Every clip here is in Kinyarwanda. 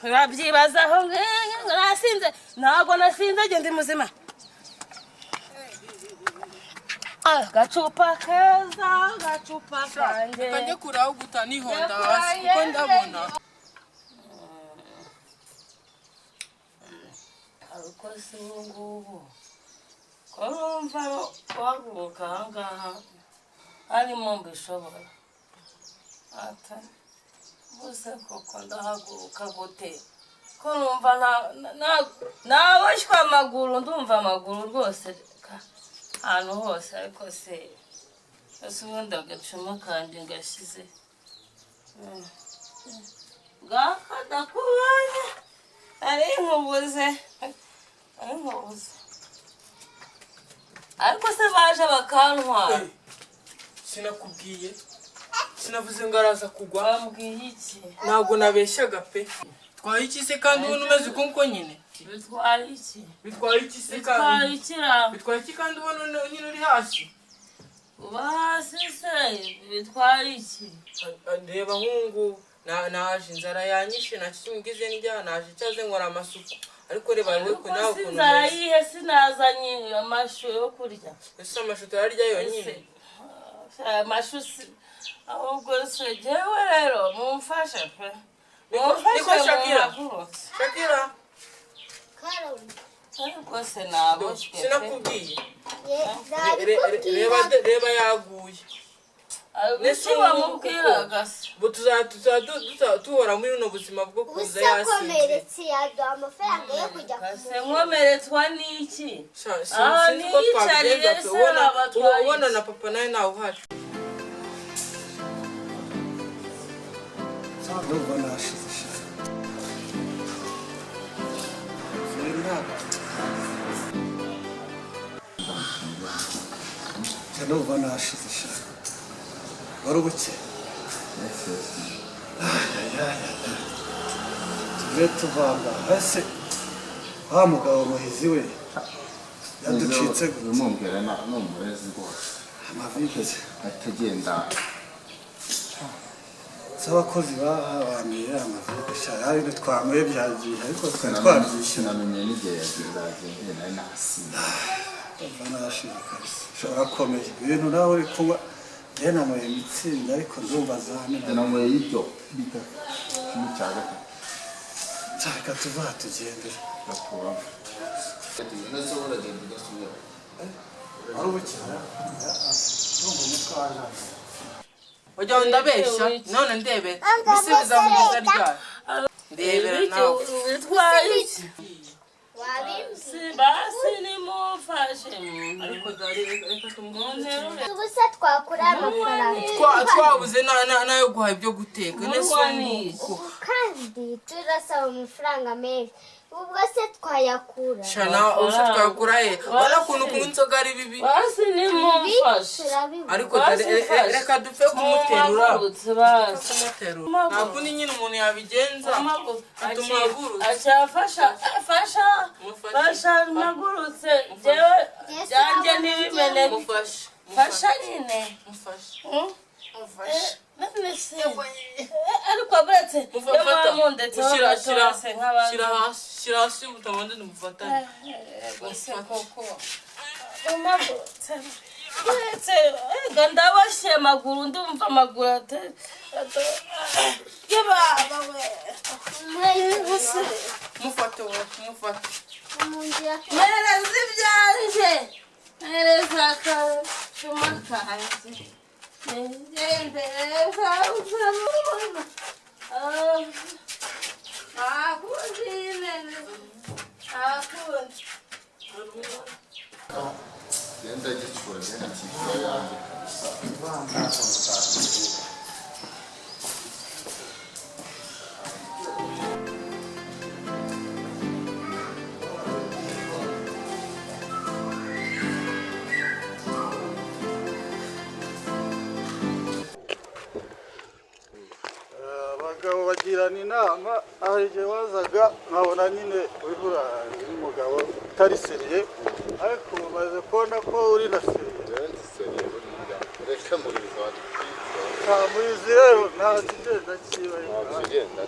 Urabyibazaho nasinze ntago nasinze ndi muzima. Gacupa keza gacupa kanje kanje kuraho gutanihonda hasi kuko ndabona ariko se ngubu korumva waguka ngaha arimo mbishobora ata bose koko ndahaguruka gute korumva nawashwa amaguru ndumva amaguru rwose ahantu hose ariko se ubundi agacuma kandi ngashize gakadakubanye ari nkubuze ariko se baje bakantwara sinakubwiye sinavuze ngo araza kugwa bambwiye iki ntabwo nabeshyaga pe twaye iki se kandi ubona umeze uko nyine bitwaye iki se kandi bitwaye iki kandi ubona nyine uri hasi uba hasi se bitwaye iki reba nk'ubu naje inzara yanyishe nakimubwize n'ijya naje cyaze nkora amasuku ariko reba wowe ko nawe ukuntu inzara yihe sinazanye amashu yo kurya ese amashu turarya yonyine amashu ahubwo se jewe rero mumfashe pe niko Shakira ariko se nabo sinakubwiye reba yaguye nese bamubwiraga tuhora muri buno buzima bwo kuza yasinze amafaranga yo kujya nkomeretswa n'iki sinzi ko twabigenza ubona na papa nawe nawe uhari ndumva nashize ndumva nashize wari ubuke tujye tuvanga hasi wa mugabo muhizi we yaducitse umubwira n'umurezi rwose amavigeze atagenda z'abakozi bahabaniye amavigeze ari twamuye byagiye ariko twabyishyura namenye n'igihe yagiye nari nasinze ndumva nashize kabisa ushobora komeye ibintu nawe uri kunywa namuye imitsinda ariko ndumva zanira namuye y'ibyo bita n'icyaga reka tuva tugendera gakuramo neza uragenda ugasubira wari ubukira ndumva umutwe waje ujya ndabeshya none ndebe bisubiza mu giza ryayo ndebera nawe bitwaye iki wabizi basi nimufashe ariko reka tumuze ubusa twakura amafaranga twabuze nayo guha ibyo guteka nese nguko kandi turasaba amafaranga menshi ubwo se twayakura shana usa twakura he wala kuntu kunywa inzoga ari bibi basi nimufashe ariko reka dupfe kumuterura ntabwo ni nyine umuntu yabigenza fasha mpagurutse jewe byanjye ntibimene fasha nyine ariko buretse shyira hasi utabanze ndumufatanye ndabashye amaguru ndumva amaguru mufate mereza ibyanje mereza akacuma kanjye ngendereza uzamubona akundi nyine akundi genda gicura genda cyicura yanjye abagabo bagirana inama hari igihe wazaga nkabona nyine urihura n'umugabo utari seriye ariko umaze kubona ko uri na seriye reka muri nta muyizi rero nta kigenda kiba kigenda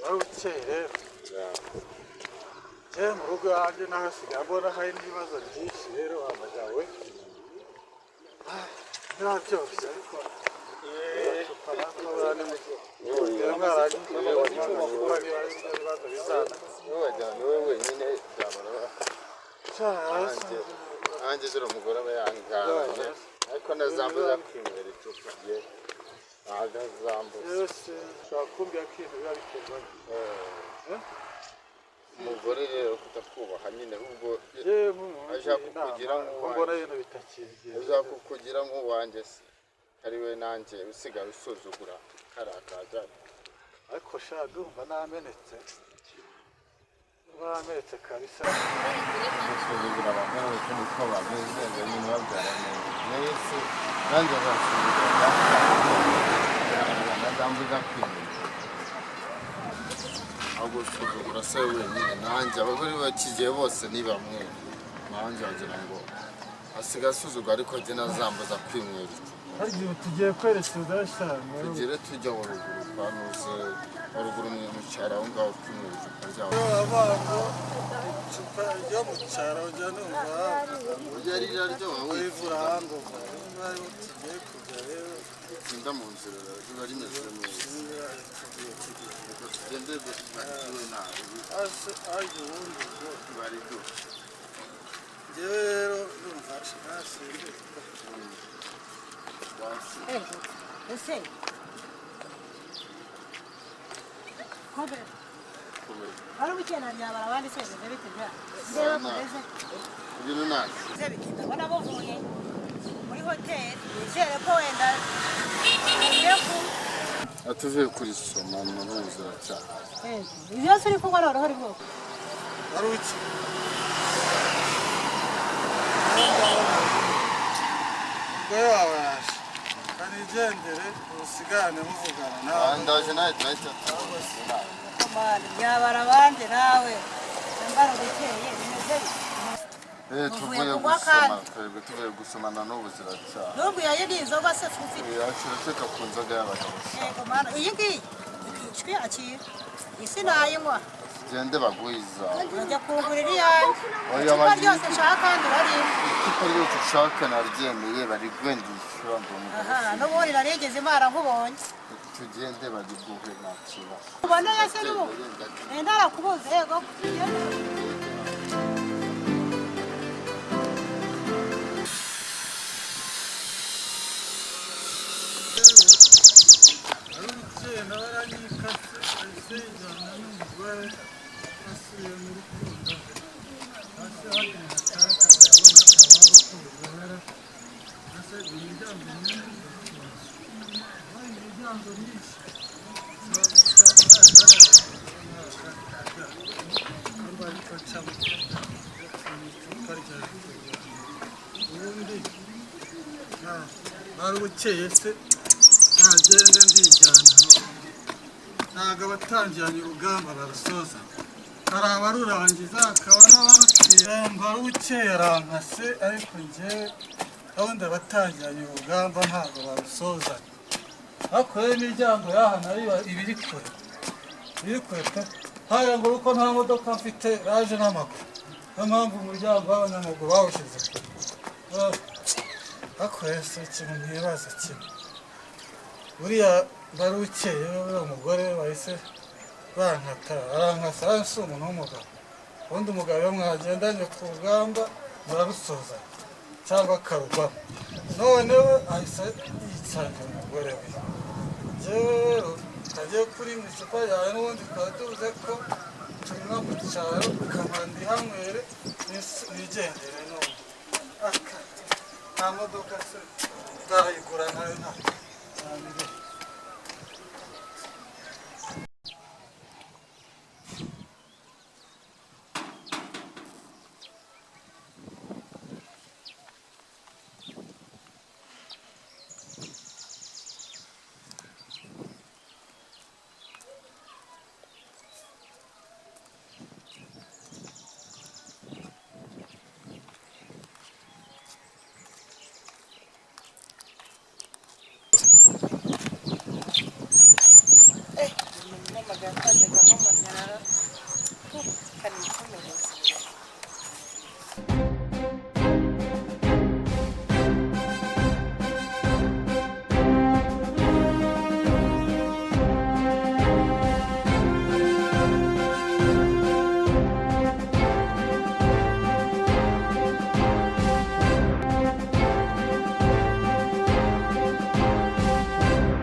barukeye rero je mu rugo yanjye nahasigaye mbona hari n'ibibazo byinshi rero wamagawe nta byose ariko nanjye dore umugore aba yangaranye ariko nazambuza kwinywera icupa rye agazambuza yose ushobora kumbwira ko ibintu biba biterwa umugore rero kutakubaha nyine ubwo ashaka kukugira nk'uwanjye se ari we nanjye usigaye usuzugura karakaza ariko sha ndumva namenetse bamenetse kabisa usuzugura abantu bose niko bameze nyine babyaranye nese nanjye basuzugura nazambuza kwinywera ahubwo usuzugura se wenyine nanjye abagore bakigiye bose ni bamwe nanjye wagira ngo asigaye asuzugura ariko jye nazambuza kwinywera harya tugiye kwerekeza shanga tugire tujya waruguru twanuze waruguru mu cyaro aho ngaho kwinywera icupa ryawe abantu icupa ryo mu cyaro ujya numva ujya riraryoha wivura hanze bari tugiye kujya rero tsinda mu nzira riba rimeze neza tugende dushyiraho nabi ariko ubundi bari byose njyewe rero numva ntasinze ese kobe ari ubukena ryabara abandi se bimeze bite bya ibintu nazi ndabona bavuye muri hoteli nizere ko wenda ugiye ku atuvuye kuri soma mu nzira cyane ibi byose uri kunywa noneho uri bwoko ari iki umugore wawe yaje kanigendere usigane muvugana nawe ndaje nawe turahita byabara abandi nawe mbara ubukeye bimeze tuvuye gusomana n'ubu ziracyane n'ubwo yayo ni inzoga se ufite yakira ku nzoga y'abagabo yego mana iyi ngiyi ikishwi akira isi nayinywa gende bagwiza urajya kungurira iyanjye icupa ryose nshaka kandi urarimba icupa ryose ushaka naryemeye bari gwendishyura aha n'ubundi narigeze imana nkubonye tugende bariguhe nta kibazo ubona yase n'ubu ndarakubuze yego barubukeye se ntagende ndijyana ntabwo abatangiranye urugamba barusoza hari abarurangiza hakaba n'abarutira barubukeye arankase ariko njyewe gahunda abatangiranye urugamba ntabwo barusoza ariko rero imiryango y'aha nayo ibiri kure pe haya ngo uko nta modoka mfite raje n'amaguru niyo mpamvu umuryango w'abanyamaguru bawushyize kure ariko ese ikintu ntibaza kimwe buriya barukeye uriya umugore wahise bankata arankasa si umuntu w'umugabo ubundi umugabo iyo mwagendanye ku rugamba murarusoza cyangwa akarugwamo none we ahise yicangira umugore we njyewe rero kagiye kuri mu icupa ryawe n'ubundi tukaba tuvuze ko tunywa mu cyaro kamandi hanywere nigendere none nta modoka se nzayigura nayo nta